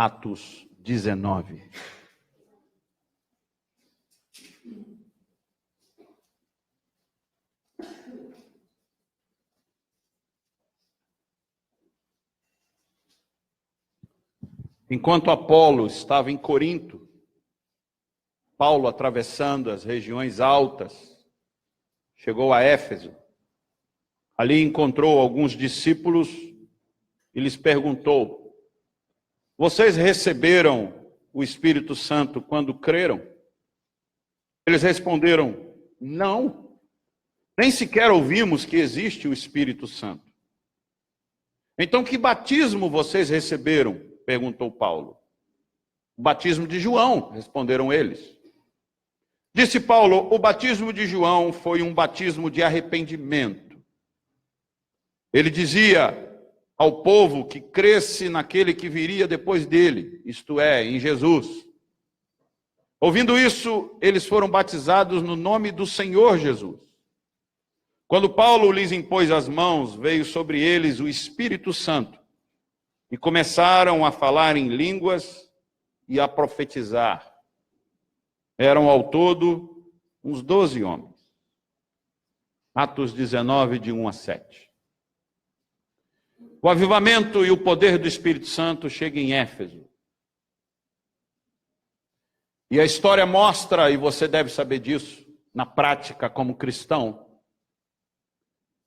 Atos 19. Enquanto Apolo estava em Corinto, Paulo, atravessando as regiões altas, chegou a Éfeso. Ali encontrou alguns discípulos e lhes perguntou: vocês receberam o Espírito Santo quando creram? Eles responderam: não, nem sequer ouvimos que existe o Espírito Santo. Então, que batismo vocês receberam? Perguntou Paulo. O batismo de João, responderam eles. Disse Paulo: o batismo de João foi um batismo de arrependimento. Ele dizia ao povo que cresce naquele que viria depois dele, isto é, em Jesus. Ouvindo isso, eles foram batizados no nome do Senhor Jesus. Quando Paulo lhes impôs as mãos, veio sobre eles o Espírito Santo e começaram a falar em línguas e a profetizar. Eram ao todo uns 12 homens. Atos 19, de 1 a 7. O avivamento e o poder do Espírito Santo chegam em Éfeso. E a história mostra, e você deve saber disso, na prática como cristão,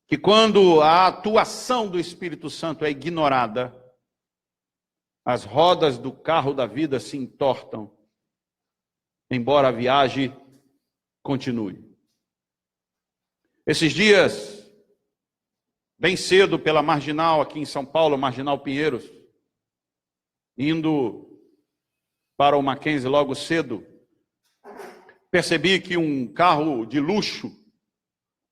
que quando a atuação do Espírito Santo é ignorada, as rodas do carro da vida se entortam, embora a viagem continue. Esses dias, bem cedo pela Marginal, aqui em São Paulo, Marginal Pinheiros, indo para o Mackenzie logo cedo, percebi que um carro de luxo,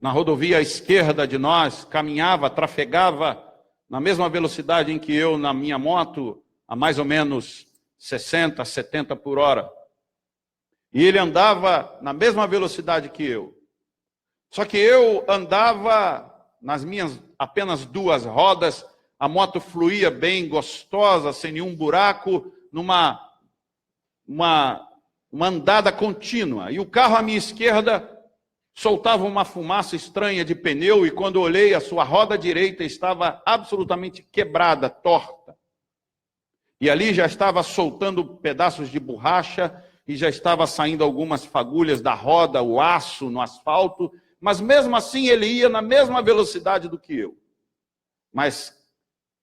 na rodovia à esquerda de nós, caminhava, trafegava na mesma velocidade em que eu, na minha moto, a mais ou menos 60, 70 por hora. E ele andava na mesma velocidade que eu. Só que eu andava nas minhas apenas duas rodas, a moto fluía bem, gostosa, sem nenhum buraco, numa andada contínua. E o carro à minha esquerda soltava uma fumaça estranha de pneu, e quando olhei, a sua roda direita estava absolutamente quebrada, torta. E ali já estava soltando pedaços de borracha, e já estava saindo algumas fagulhas da roda, o aço no asfalto, mas mesmo assim ele ia na mesma velocidade do que eu. Mas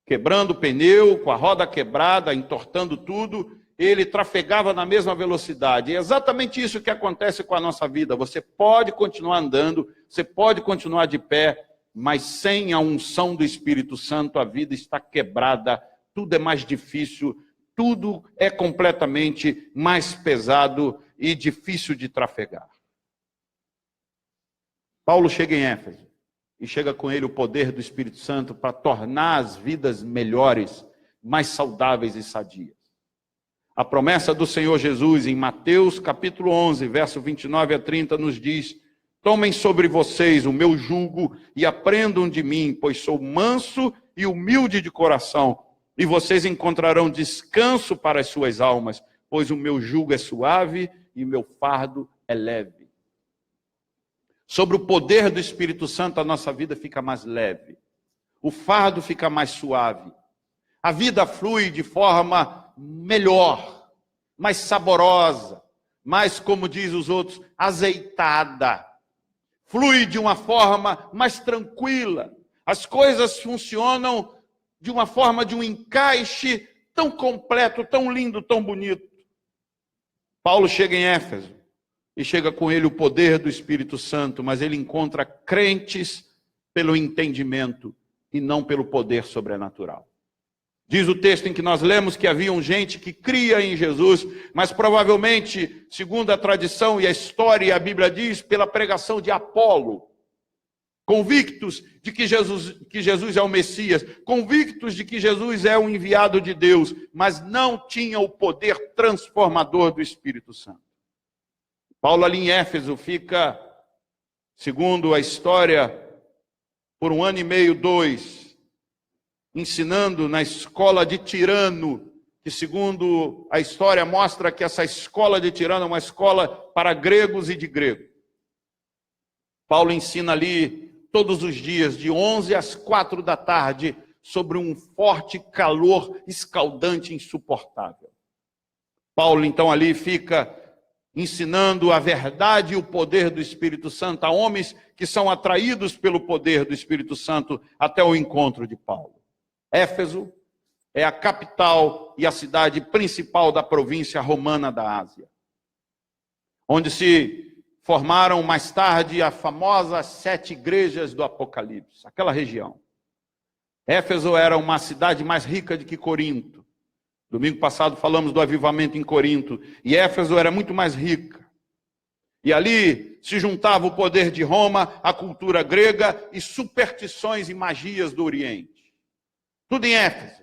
quebrando o pneu, com a roda quebrada, entortando tudo, ele trafegava na mesma velocidade. E é exatamente isso que acontece com a nossa vida. Você pode continuar andando, você pode continuar de pé, mas sem a unção do Espírito Santo, a vida está quebrada, tudo é mais difícil, tudo é completamente mais pesado e difícil de trafegar. Paulo chega em Éfeso e chega com ele o poder do Espírito Santo para tornar as vidas melhores, mais saudáveis e sadias. A promessa do Senhor Jesus em Mateus capítulo 11, verso 29 a 30 nos diz: tomem sobre vocês o meu jugo e aprendam de mim, pois sou manso e humilde de coração, e vocês encontrarão descanso para as suas almas, pois o meu jugo é suave e o meu fardo é leve. Sobre o poder do Espírito Santo, a nossa vida fica mais leve. O fardo fica mais suave. A vida flui de forma melhor, mais saborosa, mais, como diz os outros, azeitada. Flui de uma forma mais tranquila. As coisas funcionam de uma forma de um encaixe tão completo, tão lindo, tão bonito. Paulo chega em Éfeso e chega com ele o poder do Espírito Santo, mas ele encontra crentes pelo entendimento e não pelo poder sobrenatural. Diz o texto em que nós lemos que havia gente que cria em Jesus, mas provavelmente, segundo a tradição e a história, a Bíblia diz, pela pregação de Apolo, convictos de que Jesus é o Messias, convictos de que Jesus é o enviado de Deus, mas não tinham o poder transformador do Espírito Santo. Paulo ali em Éfeso fica, segundo a história, por 1 ano e meio, 2, ensinando na escola de Tirano, que que, segundo a história, mostra que essa escola de Tirano é uma escola para gregos e de grego. Paulo ensina ali todos os dias, de 11 às 4 da tarde, sobre um forte calor escaldante e insuportável. Paulo, então, ali fica ensinando a verdade e o poder do Espírito Santo a homens que são atraídos pelo poder do Espírito Santo até o encontro de Paulo. Éfeso é a capital e a cidade principal da província romana da Ásia, onde se formaram mais tarde as famosas 7 igrejas do Apocalipse, aquela região. Éfeso era uma cidade mais rica do que Corinto. Domingo passado falamos do avivamento em Corinto, e Éfeso era muito mais rica. E ali se juntava o poder de Roma, a cultura grega e superstições e magias do Oriente. Tudo em Éfeso.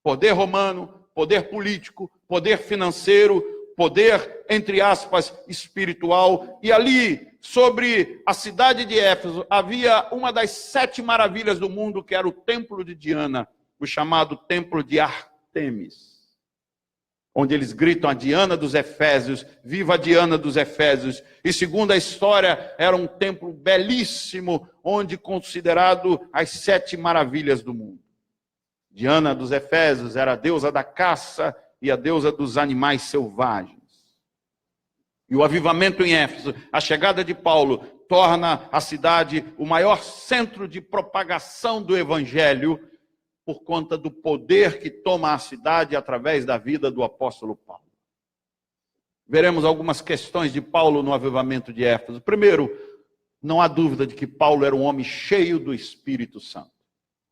Poder romano, poder político, poder financeiro, poder, entre aspas, espiritual. E ali, sobre a cidade de Éfeso, havia uma das 7 maravilhas do mundo, que era o templo de Diana, o chamado templo de Ártemis, onde eles gritam a Diana dos Efésios, viva a Diana dos Efésios. E segundo a história, era um templo belíssimo, onde considerado as 7 maravilhas do mundo. Diana dos Efésios era a deusa da caça e a deusa dos animais selvagens. E o avivamento em Éfeso, a chegada de Paulo, torna a cidade o maior centro de propagação do evangelho, por conta do poder que toma a cidade através da vida do apóstolo Paulo. Veremos algumas questões de Paulo no avivamento de Éfeso. Primeiro, não há dúvida de que Paulo era um homem cheio do Espírito Santo.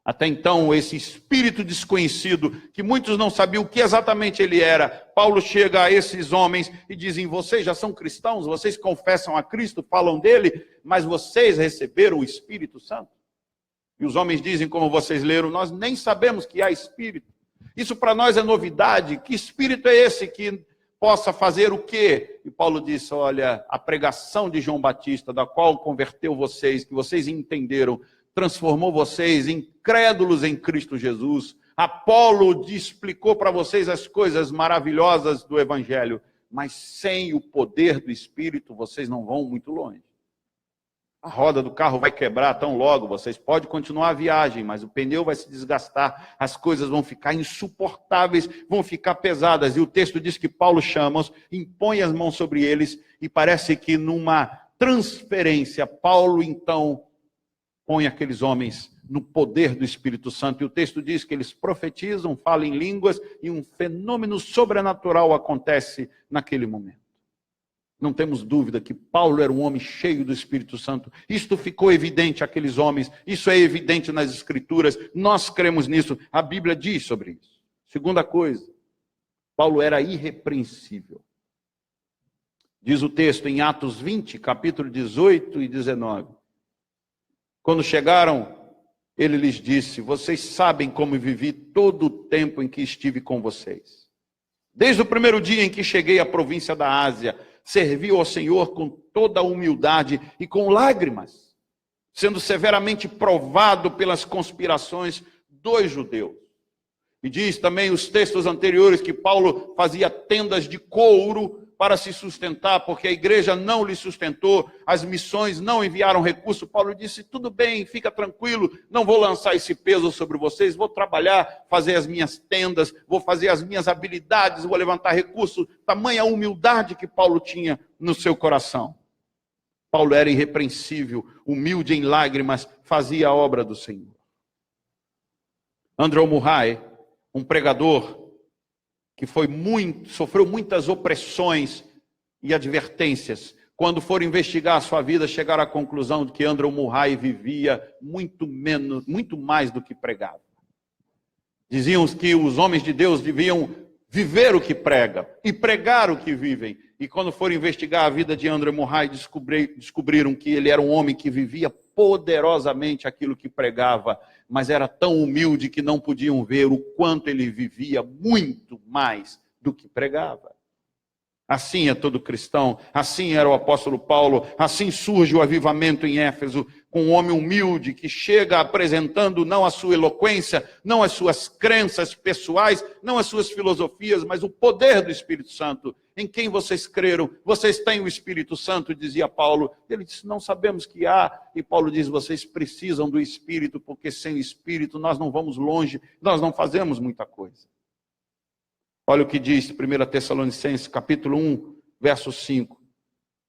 Até então, esse espírito desconhecido, que muitos não sabiam o que exatamente ele era, Paulo chega a esses homens e dizem: vocês já são cristãos, vocês confessam a Cristo, falam dele, mas vocês receberam o Espírito Santo? E os homens dizem, como vocês leram: nós nem sabemos que há Espírito. Isso para nós é novidade. Que Espírito é esse que possa fazer o quê? E Paulo disse: olha, a pregação de João Batista, da qual converteu vocês, que vocês entenderam, transformou vocês em crédulos em Cristo Jesus. Apolo explicou para vocês as coisas maravilhosas do Evangelho, mas sem o poder do Espírito vocês não vão muito longe. A roda do carro vai quebrar tão logo, vocês podem continuar a viagem, mas o pneu vai se desgastar, as coisas vão ficar insuportáveis, vão ficar pesadas. E o texto diz que Paulo chama-os, impõe as mãos sobre eles, e parece que numa transferência, Paulo então põe aqueles homens no poder do Espírito Santo. E o texto diz que eles profetizam, falam em línguas, e um fenômeno sobrenatural acontece naquele momento. Não temos dúvida que Paulo era um homem cheio do Espírito Santo. Isto ficou evidente àqueles homens. Isso é evidente nas Escrituras. Nós cremos nisso. A Bíblia diz sobre isso. Segunda coisa, Paulo era irrepreensível. Diz o texto em Atos 20, capítulo 18 e 19. Quando chegaram, ele lhes disse: vocês sabem como vivi todo o tempo em que estive com vocês. Desde o primeiro dia em que cheguei à província da Ásia, servi ao Senhor com toda a humildade e com lágrimas, sendo severamente provado pelas conspirações dos judeus. E diz também os textos anteriores que Paulo fazia tendas de couro para se sustentar, porque a igreja não lhe sustentou, as missões não enviaram recurso. Paulo disse: tudo bem, fica tranquilo, não vou lançar esse peso sobre vocês, vou trabalhar, fazer as minhas tendas, vou fazer as minhas habilidades, vou levantar recurso. Tamanha humildade que Paulo tinha no seu coração. Paulo era irrepreensível, humilde em lágrimas, fazia a obra do Senhor. Andrew Murray, um pregador que sofreu muitas opressões e advertências, quando foram investigar a sua vida, chegaram à conclusão de que Andrew Murray vivia muito mais do que pregava. Diziam que os homens de Deus deviam viver o que pregam e pregar o que vivem. E quando foram investigar a vida de Andrew Murray, descobriram que ele era um homem que vivia poderosamente aquilo que pregava, mas era tão humilde que não podiam ver o quanto ele vivia muito mais do que pregava. Assim é todo cristão, assim era o apóstolo Paulo, assim surge o avivamento em Éfeso. com um homem humilde que chega apresentando não a sua eloquência, não as suas crenças pessoais, não as suas filosofias, mas o poder do Espírito Santo. Em quem vocês creram? Vocês têm o Espírito Santo, dizia Paulo. Ele disse, não sabemos que há. E Paulo diz, vocês precisam do Espírito, porque sem o Espírito nós não vamos longe, nós não fazemos muita coisa. Olha o que diz 1 Tessalonicenses, capítulo 1, verso 5.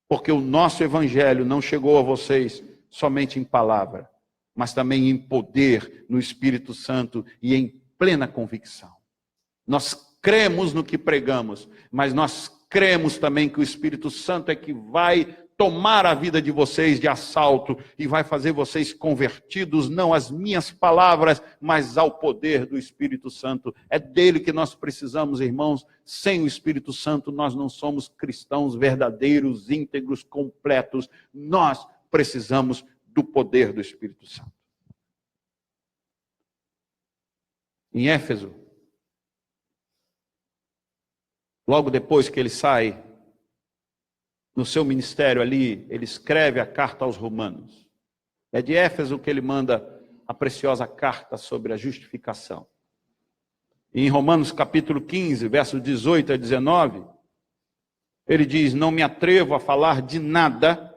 Porque o nosso evangelho não chegou a vocês somente em palavra, mas também em poder, no Espírito Santo e em plena convicção. Nós cremos no que pregamos, mas nós cremos também que o Espírito Santo é que vai tomar a vida de vocês de assalto e vai fazer vocês convertidos, não às minhas palavras, mas ao poder do Espírito Santo. É dele que nós precisamos, irmãos. Sem o Espírito Santo nós não somos cristãos verdadeiros, íntegros, completos. Nós precisamos do poder do Espírito Santo. Em Éfeso, logo depois que ele sai no seu ministério ali, ele escreve a carta aos Romanos. É de Éfeso que ele manda a preciosa carta sobre a justificação. E em Romanos capítulo 15, versos 18 a 19, ele diz, não me atrevo a falar de nada,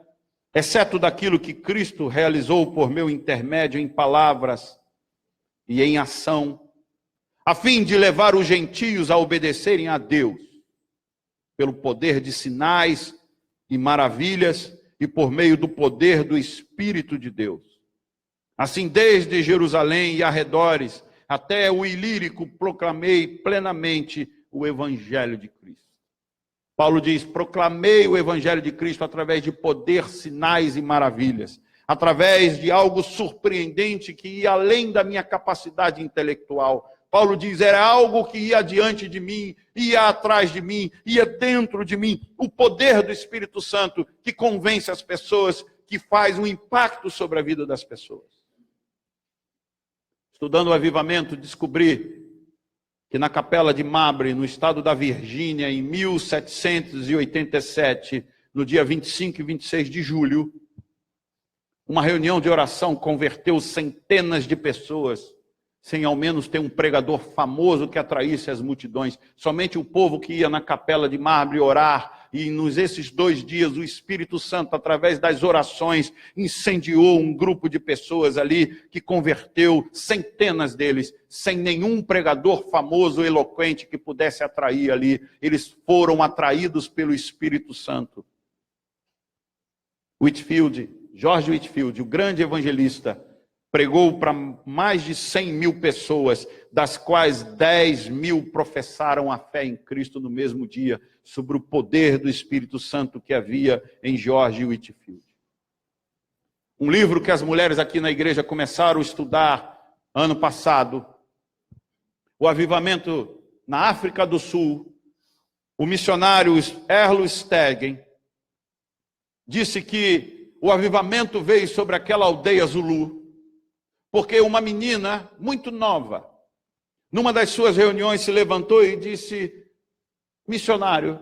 exceto daquilo que Cristo realizou por meu intermédio em palavras e em ação, a fim de levar os gentios a obedecerem a Deus, pelo poder de sinais e maravilhas e por meio do poder do Espírito de Deus. Assim, desde Jerusalém e arredores, até o Ilírico, proclamei plenamente o Evangelho de Cristo. Paulo diz, proclamei o Evangelho de Cristo através de poder, sinais e maravilhas, através de algo surpreendente que ia além da minha capacidade intelectual. Paulo diz, era algo que ia diante de mim, ia atrás de mim, ia dentro de mim. O poder do Espírito Santo que convence as pessoas, que faz um impacto sobre a vida das pessoas. Estudando o avivamento, descobri que na capela de Mabre, no estado da Virgínia, em 1787, no dia 25 e 26 de julho, uma reunião de oração converteu centenas de pessoas, sem ao menos ter um pregador famoso que atraísse as multidões. Somente o povo que ia na capela de Mabre orar, e nesses 2 dias o Espírito Santo, através das orações, incendiou um grupo de pessoas ali, que converteu centenas deles, sem nenhum pregador famoso, eloquente, que pudesse atrair ali. Eles foram atraídos pelo Espírito Santo. George Whitefield, o grande evangelista, pregou para mais de 100 mil pessoas, das quais 10 mil professaram a fé em Cristo no mesmo dia, sobre o poder do Espírito Santo que havia em George Whitefield. Um livro que as mulheres aqui na igreja começaram a estudar ano passado, o avivamento na África do Sul. O missionário Erlo Stegen disse que o avivamento veio sobre aquela aldeia Zulu, porque uma menina muito nova, numa das suas reuniões, se levantou e disse, missionário,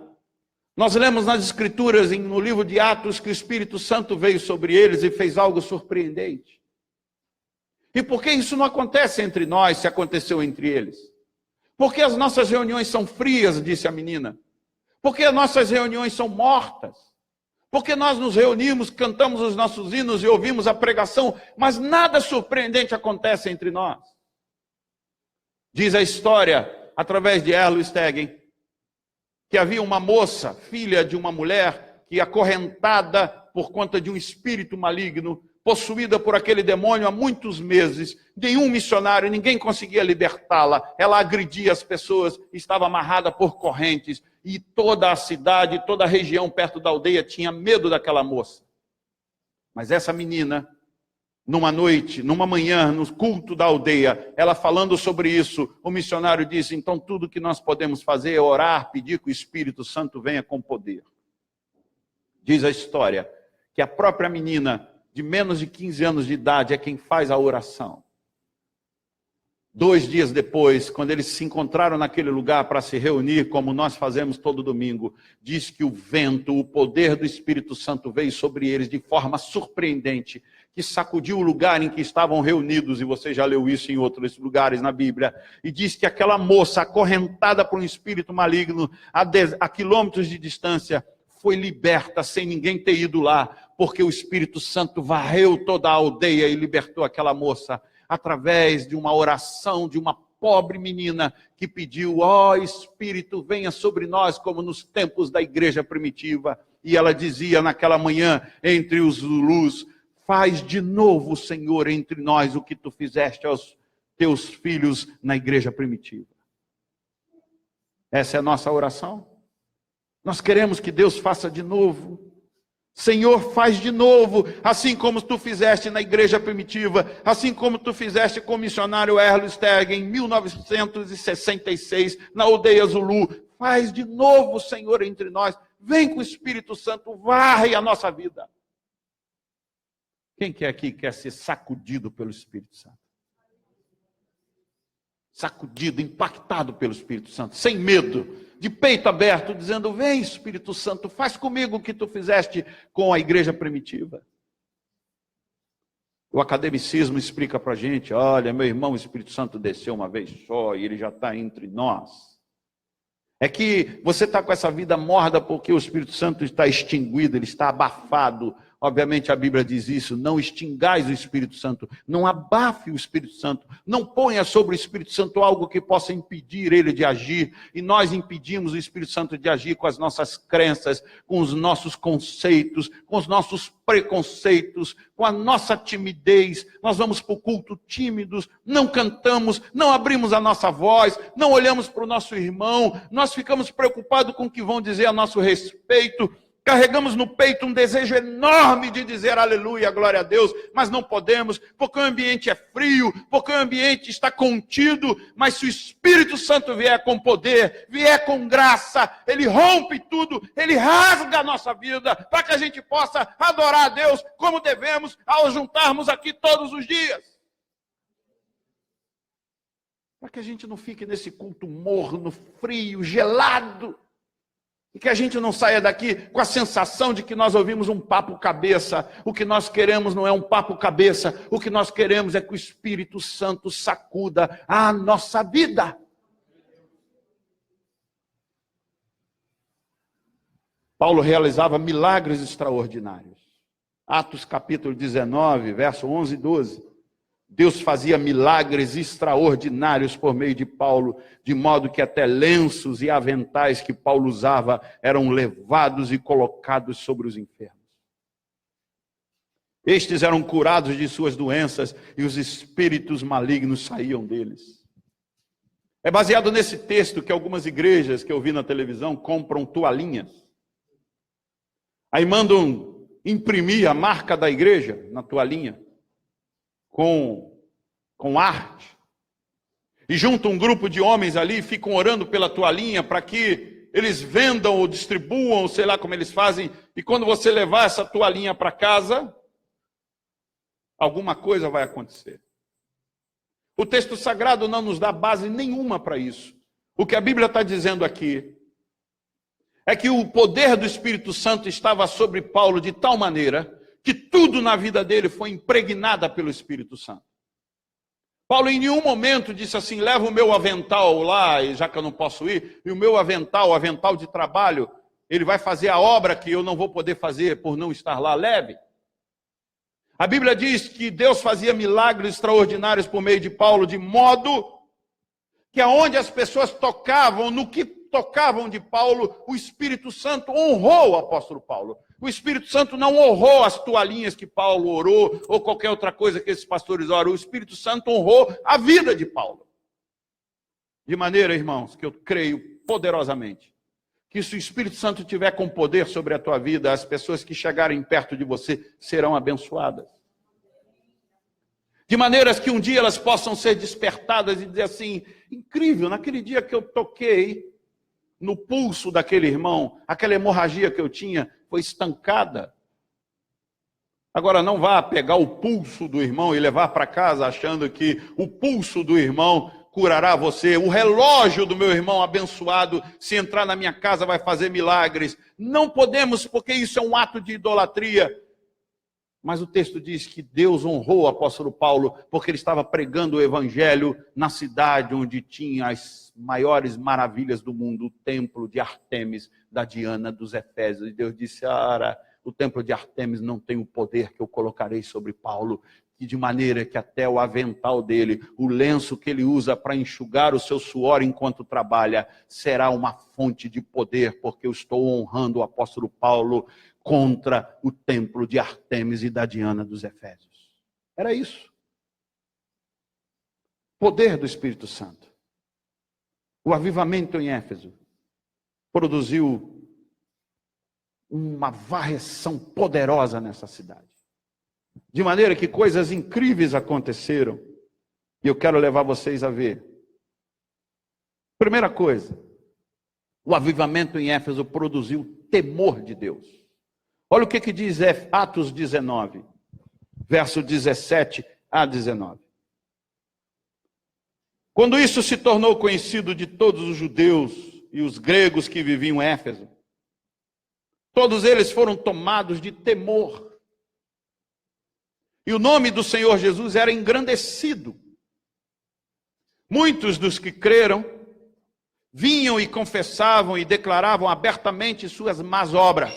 nós lemos nas Escrituras, no livro de Atos, que o Espírito Santo veio sobre eles e fez algo surpreendente. E por que isso não acontece entre nós, se aconteceu entre eles? Porque as nossas reuniões são frias, disse a menina. Porque as nossas reuniões são mortas. Porque nós nos reunimos, cantamos os nossos hinos e ouvimos a pregação, mas nada surpreendente acontece entre nós. Diz a história, através de Erlo Stegen, que havia uma moça, filha de uma mulher, que acorrentada por conta de um espírito maligno, possuída por aquele demônio há muitos meses, nenhum missionário, ninguém conseguia libertá-la, ela agredia as pessoas, estava amarrada por correntes, e toda a cidade, toda a região perto da aldeia tinha medo daquela moça. Mas essa menina, numa noite, numa manhã, no culto da aldeia, ela falando sobre isso, o missionário disse, então tudo que nós podemos fazer é orar, pedir que o Espírito Santo venha com poder. Diz a história que a própria menina, de menos de 15 anos de idade, é quem faz a oração. 2 dias depois, quando eles se encontraram naquele lugar para se reunir, como nós fazemos todo domingo, diz que o vento, o poder do Espírito Santo veio sobre eles de forma surpreendente, que sacudiu o lugar em que estavam reunidos, e você já leu isso em outros lugares na Bíblia, e diz que aquela moça, acorrentada por um espírito maligno, a quilômetros de distância, foi liberta sem ninguém ter ido lá, porque o Espírito Santo varreu toda a aldeia e libertou aquela moça, através de uma oração de uma pobre menina que pediu: ó Espírito, venha sobre nós como nos tempos da igreja primitiva. E ela dizia naquela manhã, entre os Zulus: faz de novo, Senhor, entre nós o que tu fizeste aos teus filhos na igreja primitiva. Essa é a nossa oração. Nós queremos que Deus faça de novo. Senhor, faz de novo, assim como tu fizeste na igreja primitiva, assim como tu fizeste com o missionário Erlo Steg em 1966, na aldeia Zulu. Faz de novo, Senhor, entre nós. Vem com o Espírito Santo, varre a nossa vida. Quem que aqui quer ser sacudido pelo Espírito Santo? Sacudido, impactado pelo Espírito Santo, sem medo, de peito aberto, dizendo: vem Espírito Santo, faz comigo o que tu fizeste com a igreja primitiva. O academicismo explica para a gente: olha, meu irmão, o Espírito Santo desceu uma vez só e ele já está entre nós. É que você está com essa vida morda porque o Espírito Santo está extinguido, ele está abafado. Obviamente a Bíblia diz isso: não extingais o Espírito Santo, não abafe o Espírito Santo, não ponha sobre o Espírito Santo algo que possa impedir ele de agir. E nós impedimos o Espírito Santo de agir com as nossas crenças, com os nossos conceitos, com os nossos preconceitos, com a nossa timidez. Nós vamos para o culto tímidos, não cantamos, não abrimos a nossa voz, não olhamos para o nosso irmão, nós ficamos preocupados com o que vão dizer a nosso respeito. Carregamos no peito um desejo enorme de dizer aleluia, glória a Deus, mas não podemos, porque o ambiente é frio, porque o ambiente está contido. Mas se o Espírito Santo vier com poder, vier com graça, ele rompe tudo, ele rasga a nossa vida, para que a gente possa adorar a Deus como devemos, ao juntarmos aqui todos os dias. Para que a gente não fique nesse culto morno, frio, gelado. E que a gente não saia daqui com a sensação de que nós ouvimos um papo cabeça. O que nós queremos não é um papo cabeça. O que nós queremos é que o Espírito Santo sacuda a nossa vida. Paulo realizava milagres extraordinários. Atos capítulo 19, verso 11 e 12. Deus fazia milagres extraordinários por meio de Paulo, de modo que até lenços e aventais que Paulo usava eram levados e colocados sobre os enfermos. Estes eram curados de suas doenças e os espíritos malignos saíam deles. É baseado nesse texto que algumas igrejas que eu vi na televisão compram toalhinhas. Aí mandam imprimir a marca da igreja na toalhinha. Com arte, e juntam um grupo de homens ali, ficam orando pela toalhinha para que eles vendam ou distribuam, sei lá como eles fazem, e quando você levar essa toalhinha para casa, alguma coisa vai acontecer. O texto sagrado não nos dá base nenhuma para isso. O que a Bíblia está dizendo aqui é que o poder do Espírito Santo estava sobre Paulo de tal maneira que tudo na vida dele foi impregnada pelo Espírito Santo. Paulo em nenhum momento disse assim: leva o meu avental lá, já que eu não posso ir, e o meu avental, o avental de trabalho, ele vai fazer a obra que eu não vou poder fazer por não estar lá, leve. A Bíblia diz que Deus fazia milagres extraordinários por meio de Paulo, de modo que aonde as pessoas tocavam, no que tocavam de Paulo, o Espírito Santo honrou o apóstolo Paulo. O Espírito Santo não honrou as toalhinhas que Paulo orou, ou qualquer outra coisa que esses pastores oram. O Espírito Santo honrou a vida de Paulo. De maneira, irmãos, que eu creio poderosamente, que se o Espírito Santo tiver com poder sobre a tua vida, as pessoas que chegarem perto de você serão abençoadas. De maneiras que um dia elas possam ser despertadas e dizer assim: incrível, naquele dia que eu toquei no pulso daquele irmão, aquela hemorragia que eu tinha foi estancada. Agora não vá pegar o pulso do irmão e levar para casa achando que o pulso do irmão curará você. O relógio do meu irmão abençoado, se entrar na minha casa, vai fazer milagres. Não podemos, porque isso é um ato de idolatria. Mas o texto diz que Deus honrou o apóstolo Paulo porque ele estava pregando o evangelho na cidade onde tinha as maiores maravilhas do mundo, o templo de Artemis, da Diana dos Efésios. E Deus disse: o templo de Artemis não tem o poder que eu colocarei sobre Paulo, e de maneira que até o avental dele, o lenço que ele usa para enxugar o seu suor enquanto trabalha, será uma fonte de poder, porque eu estou honrando o apóstolo Paulo contra o templo de Artemis e da Diana dos Efésios. Era isso. Poder do Espírito Santo. O avivamento em Éfeso produziu uma varreção poderosa nessa cidade. De maneira que coisas incríveis aconteceram. E eu quero levar vocês a ver. Primeira coisa, o avivamento em Éfeso produziu temor de Deus. Olha o que diz Atos 19, verso 17 a 19. Quando isso se tornou conhecido de todos os judeus e os gregos que viviam em Éfeso, todos eles foram tomados de temor. E o nome do Senhor Jesus era engrandecido. Muitos dos que creram vinham e confessavam e declaravam abertamente suas más obras.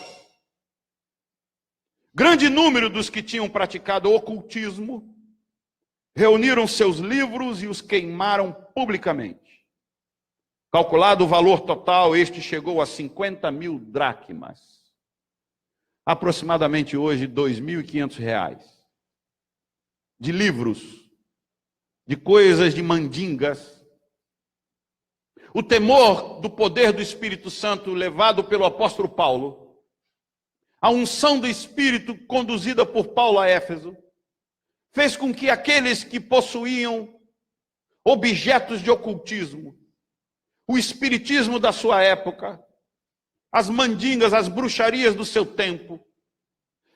Grande número dos que tinham praticado ocultismo reuniram seus livros e os queimaram publicamente. Calculado o valor total, este chegou a 50.000 dracmas. Aproximadamente hoje R$2.500. De livros, de coisas de mandingas. O temor do poder do Espírito Santo levado pelo apóstolo Paulo, a unção do Espírito conduzida por Paulo a Éfeso, fez com que aqueles que possuíam objetos de ocultismo, o espiritismo da sua época, as mandingas, as bruxarias do seu tempo,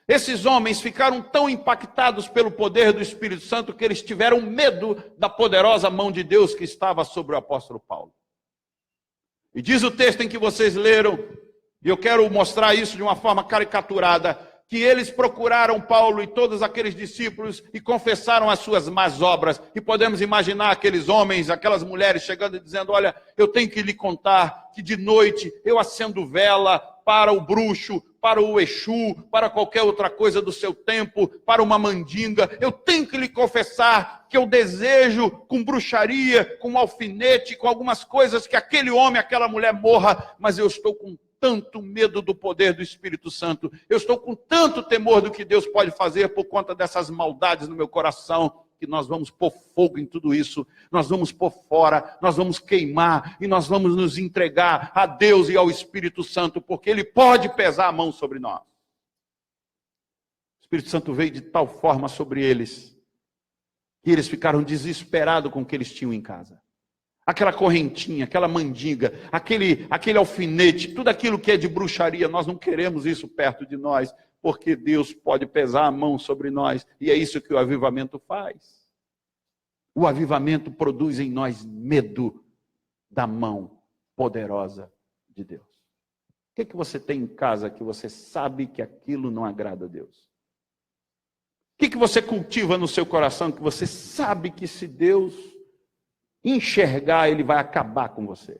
esses homens ficaram tão impactados pelo poder do Espírito Santo que eles tiveram medo da poderosa mão de Deus que estava sobre o apóstolo Paulo. E diz o texto em que vocês leram, e eu quero mostrar isso de uma forma caricaturada, que eles procuraram Paulo e todos aqueles discípulos e confessaram as suas más obras. E podemos imaginar aqueles homens, aquelas mulheres chegando e dizendo: olha, eu tenho que lhe contar que de noite eu acendo vela para o bruxo, para o Exu, para qualquer outra coisa do seu tempo, para uma mandinga. Eu tenho que lhe confessar que eu desejo com bruxaria, com alfinete, com algumas coisas que aquele homem, aquela mulher morra, mas eu estou com tanto medo do poder do Espírito Santo, eu estou com tanto temor do que Deus pode fazer por conta dessas maldades no meu coração, que nós vamos pôr fogo em tudo isso, nós vamos pôr fora, nós vamos queimar, e nós vamos nos entregar a Deus e ao Espírito Santo, porque Ele pode pesar a mão sobre nós. O Espírito Santo veio de tal forma sobre eles, que eles ficaram desesperados com o que eles tinham em casa. Aquela correntinha, aquela mandinga, aquele alfinete, tudo aquilo que é de bruxaria, nós não queremos isso perto de nós, porque Deus pode pesar a mão sobre nós, e é isso que o avivamento faz. O avivamento produz em nós medo da mão poderosa de Deus. O que você tem em casa que você sabe que aquilo não agrada a Deus? O que você cultiva no seu coração que você sabe que se Deus enxergar, Ele vai acabar com você?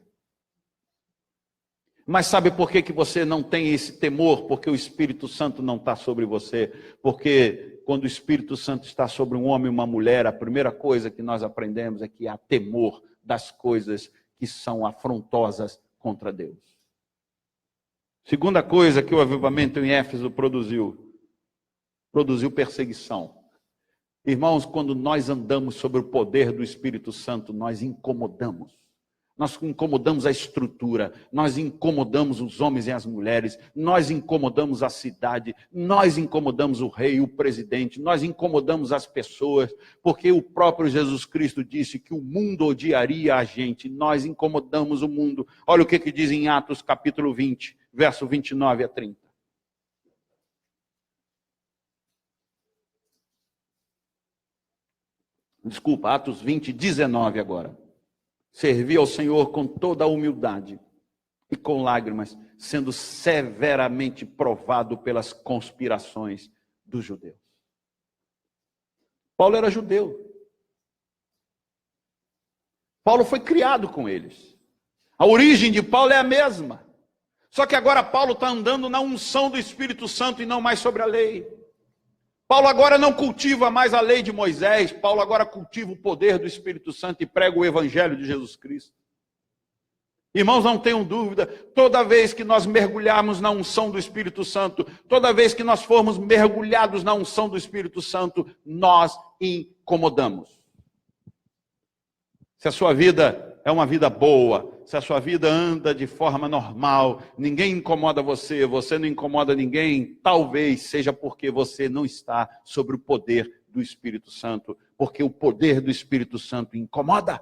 Mas sabe por que você não tem esse temor? Porque o Espírito Santo não está sobre você. Porque quando o Espírito Santo está sobre um homem e uma mulher, a primeira coisa que nós aprendemos é que há temor das coisas que são afrontosas contra Deus. Segunda coisa que o avivamento em Éfeso produziu perseguição. Irmãos, quando nós andamos sobre o poder do Espírito Santo, nós incomodamos. Nós incomodamos a estrutura, nós incomodamos os homens e as mulheres, nós incomodamos a cidade, nós incomodamos o rei, o presidente, nós incomodamos as pessoas, porque o próprio Jesus Cristo disse que o mundo odiaria a gente, nós incomodamos o mundo. Olha o que diz em Atos capítulo 20, verso 29 a 30. Desculpa, Atos 20, 19 agora. Servi ao Senhor com toda a humildade e com lágrimas, sendo severamente provado pelas conspirações dos judeus. Paulo era judeu. Paulo foi criado com eles. A origem de Paulo é a mesma. Só que agora Paulo está andando na unção do Espírito Santo e não mais sobre a lei. Paulo agora não cultiva mais a lei de Moisés. Paulo agora cultiva o poder do Espírito Santo e prega o Evangelho de Jesus Cristo. Irmãos, não tenham dúvida, toda vez que nós mergulharmos na unção do Espírito Santo, toda vez que nós formos mergulhados na unção do Espírito Santo, nós incomodamos. Se a sua vida é uma vida boa, se a sua vida anda de forma normal, ninguém incomoda você, você não incomoda ninguém, talvez seja porque você não está sobre o poder do Espírito Santo, porque o poder do Espírito Santo incomoda.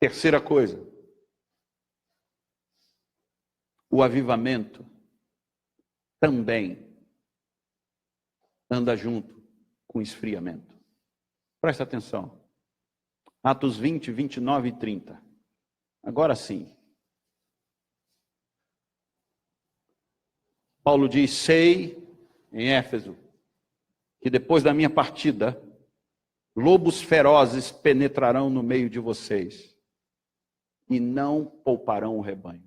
Terceira coisa, o avivamento também anda junto com o esfriamento. Presta atenção. Atos 20, 29 e 30. Agora sim. Paulo diz: sei, em Éfeso, que depois da minha partida, lobos ferozes penetrarão no meio de vocês e não pouparão o rebanho.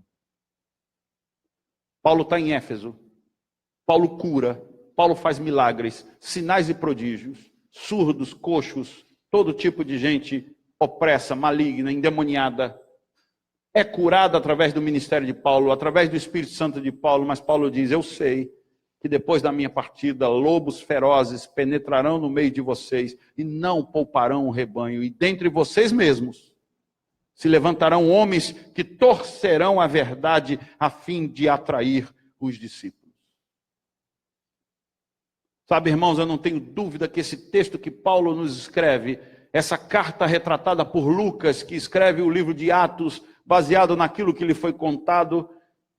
Paulo está em Éfeso. Paulo cura. Paulo faz milagres, sinais e prodígios, surdos, coxos, todo tipo de gente opressa, maligna, endemoniada, é curada através do ministério de Paulo, através do Espírito Santo de Paulo, mas Paulo diz: eu sei que depois da minha partida, lobos ferozes penetrarão no meio de vocês e não pouparão o rebanho, e dentre vocês mesmos se levantarão homens que torcerão a verdade a fim de atrair os discípulos. Sabe, irmãos, eu não tenho dúvida que esse texto que Paulo nos escreve, essa carta retratada por Lucas, que escreve o livro de Atos, baseado naquilo que lhe foi contado,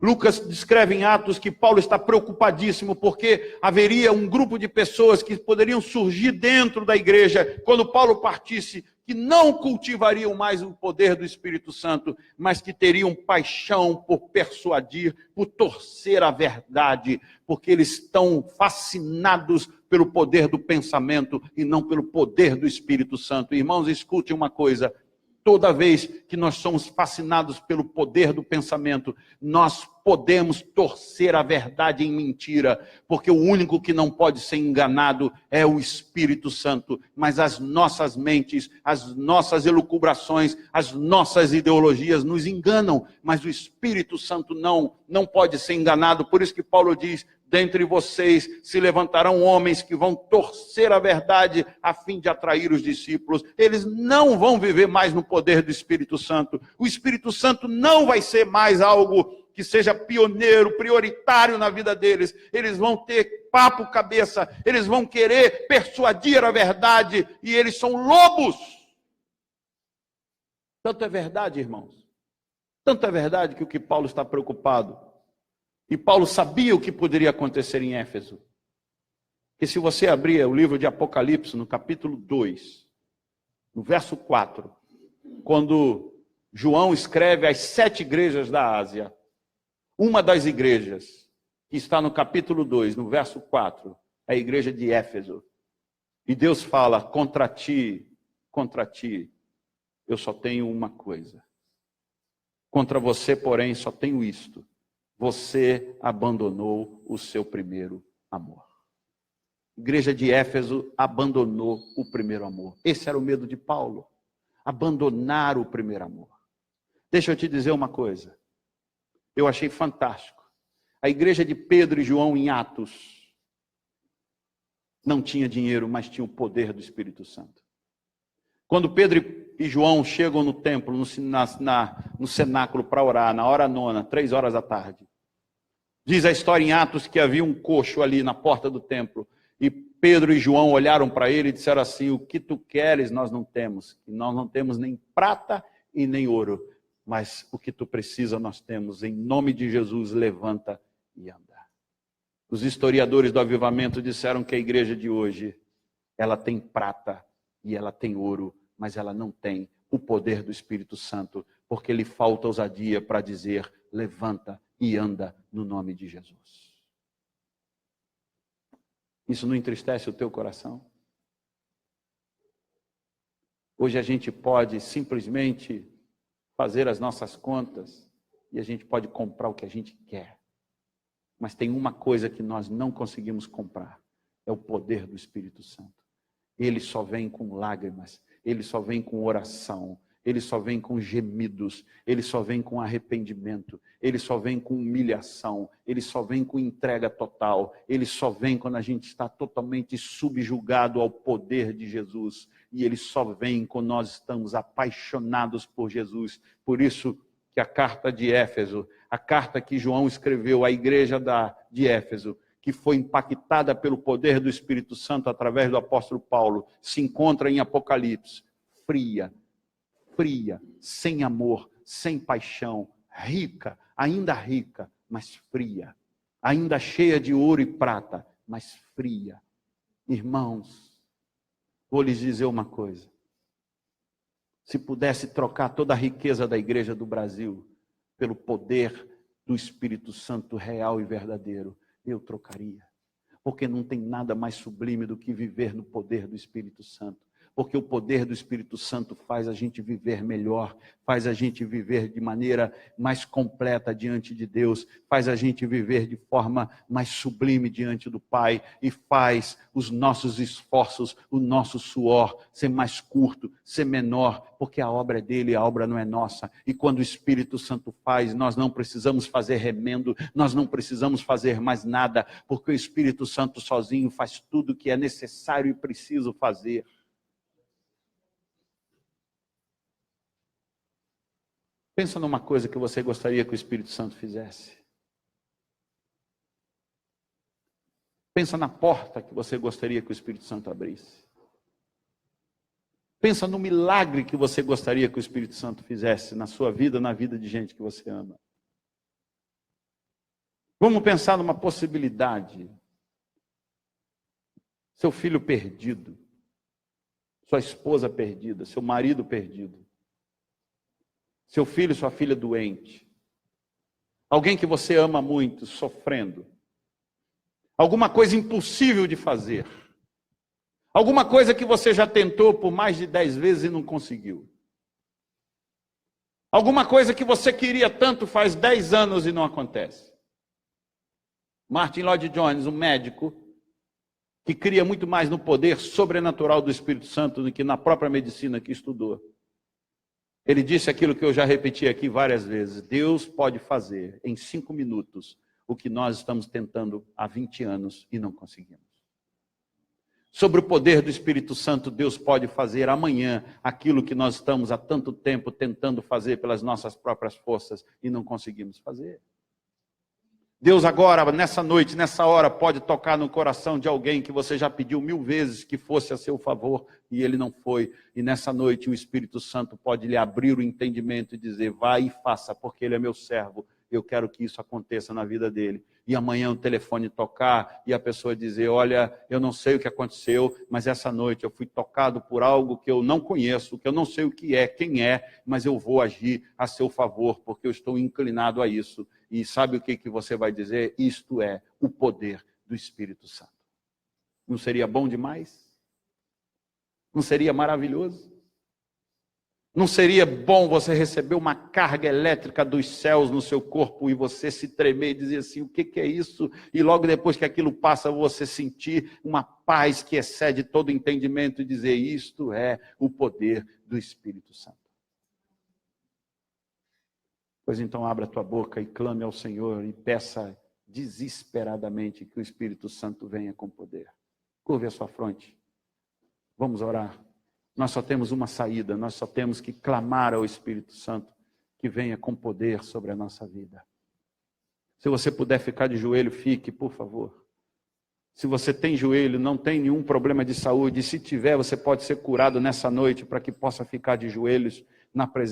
Lucas descreve em Atos que Paulo está preocupadíssimo porque haveria um grupo de pessoas que poderiam surgir dentro da igreja quando Paulo partisse, que não cultivariam mais o poder do Espírito Santo, mas que teriam paixão por persuadir, por torcer a verdade, porque eles estão fascinados pelo poder do pensamento e não pelo poder do Espírito Santo. Irmãos, escute uma coisa. Toda vez que nós somos fascinados pelo poder do pensamento, nós podemos torcer a verdade em mentira, porque o único que não pode ser enganado é o Espírito Santo. Mas as nossas mentes, as nossas elucubrações, as nossas ideologias nos enganam, mas o Espírito Santo não pode ser enganado. Por isso que Paulo diz: dentre vocês se levantarão homens que vão torcer a verdade a fim de atrair os discípulos. Eles não vão viver mais no poder do Espírito Santo. O Espírito Santo não vai ser mais algo que seja pioneiro, prioritário na vida deles. Eles vão ter papo cabeça, eles vão querer persuadir a verdade, e eles são lobos. Tanto é verdade, irmãos, tanto é verdade que o que Paulo está preocupado, e Paulo sabia o que poderia acontecer em Éfeso, que se você abrir o livro de Apocalipse, no capítulo 2, no verso 4, quando João escreve às 7 igrejas da Ásia, uma das igrejas que está no capítulo 2, no verso 4, é a igreja de Éfeso. E Deus fala: contra ti, eu só tenho uma coisa. Contra você, porém, só tenho isto: você abandonou o seu primeiro amor. A igreja de Éfeso abandonou o primeiro amor. Esse era o medo de Paulo, abandonar o primeiro amor. Deixa eu te dizer uma coisa, eu achei fantástico. A igreja de Pedro e João em Atos não tinha dinheiro, mas tinha o poder do Espírito Santo. Quando Pedro e João chegam no templo, no cenáculo para orar, na hora 9, 3 horas da tarde, diz a história em Atos que havia um coxo ali na porta do templo, e Pedro e João olharam para ele e disseram assim: o que tu queres nós não temos, e nós não temos nem prata e nem ouro, mas o que tu precisa nós temos. Em nome de Jesus, levanta e anda. Os historiadores do avivamento disseram que a igreja de hoje, ela tem prata e ela tem ouro, mas ela não tem o poder do Espírito Santo, porque lhe falta ousadia para dizer: levanta e anda no nome de Jesus. Isso não entristece o teu coração? Hoje a gente pode simplesmente fazer as nossas contas e a gente pode comprar o que a gente quer. Mas tem uma coisa que nós não conseguimos comprar, é o poder do Espírito Santo. Ele só vem com lágrimas, ele só vem com oração, ele só vem com gemidos, ele só vem com arrependimento, ele só vem com humilhação, ele só vem com entrega total, ele só vem quando a gente está totalmente subjugado ao poder de Jesus, e ele só vem quando nós estamos apaixonados por Jesus. Por isso que a carta de Éfeso, a carta que João escreveu à igreja de Éfeso, que foi impactada pelo poder do Espírito Santo através do apóstolo Paulo, se encontra em Apocalipse, fria, sem amor, sem paixão, rica, mas fria, ainda cheia de ouro e prata, mas fria. Irmãos, vou lhes dizer uma coisa, se pudesse trocar toda a riqueza da igreja do Brasil pelo poder do Espírito Santo real e verdadeiro, eu trocaria, porque não tem nada mais sublime do que viver no poder do Espírito Santo. Porque o poder do Espírito Santo faz a gente viver melhor, faz a gente viver de maneira mais completa diante de Deus, faz a gente viver de forma mais sublime diante do Pai e faz os nossos esforços, o nosso suor ser mais curto, ser menor, porque a obra é dele, a obra não é nossa. E quando o Espírito Santo faz, nós não precisamos fazer remendo, nós não precisamos fazer mais nada, porque o Espírito Santo sozinho faz tudo o que é necessário e preciso fazer. Pensa numa coisa que você gostaria que o Espírito Santo fizesse. Pensa na porta que você gostaria que o Espírito Santo abrisse. Pensa no milagre que você gostaria que o Espírito Santo fizesse na sua vida, na vida de gente que você ama. Vamos pensar numa possibilidade. Seu filho perdido, sua esposa perdida, seu marido perdido. Seu filho, sua filha doente. Alguém que você ama muito, sofrendo. Alguma coisa impossível de fazer. Alguma coisa que você já tentou por mais de 10 vezes e não conseguiu. Alguma coisa que você queria tanto faz 10 anos e não acontece. Martin Lloyd Jones, um médico, que cria muito mais no poder sobrenatural do Espírito Santo do que na própria medicina que estudou. Ele disse aquilo que eu já repeti aqui várias vezes. Deus pode fazer em 5 minutos o que nós estamos tentando há 20 anos e não conseguimos. Sobre o poder do Espírito Santo, Deus pode fazer amanhã aquilo que nós estamos há tanto tempo tentando fazer pelas nossas próprias forças e não conseguimos fazer. Deus agora, nessa noite, nessa hora, pode tocar no coração de alguém que você já pediu 1000 vezes que fosse a seu favor e ele não foi. E nessa noite o Espírito Santo pode lhe abrir o entendimento e dizer, vai e faça, porque ele é meu servo. Eu quero que isso aconteça na vida dele. E amanhã o telefone tocar e a pessoa dizer, olha, eu não sei o que aconteceu, mas essa noite eu fui tocado por algo que eu não conheço, que eu não sei o que é, quem é, mas eu vou agir a seu favor, porque eu estou inclinado a isso. E sabe o que você vai dizer? Isto é o poder do Espírito Santo. Não seria bom demais? Não seria maravilhoso? Não seria bom você receber uma carga elétrica dos céus no seu corpo e você se tremer e dizer assim, o que é isso? E logo depois que aquilo passa, você sentir uma paz que excede todo entendimento e dizer, isto é o poder do Espírito Santo. Pois então abra a tua boca e clame ao Senhor e peça desesperadamente que o Espírito Santo venha com poder. Curve a sua fronte. Vamos orar. Nós só temos uma saída, nós só temos que clamar ao Espírito Santo que venha com poder sobre a nossa vida. Se você puder ficar de joelho, fique, por favor. Se você tem joelho, não tem nenhum problema de saúde, se tiver, você pode ser curado nessa noite para que possa ficar de joelhos na presença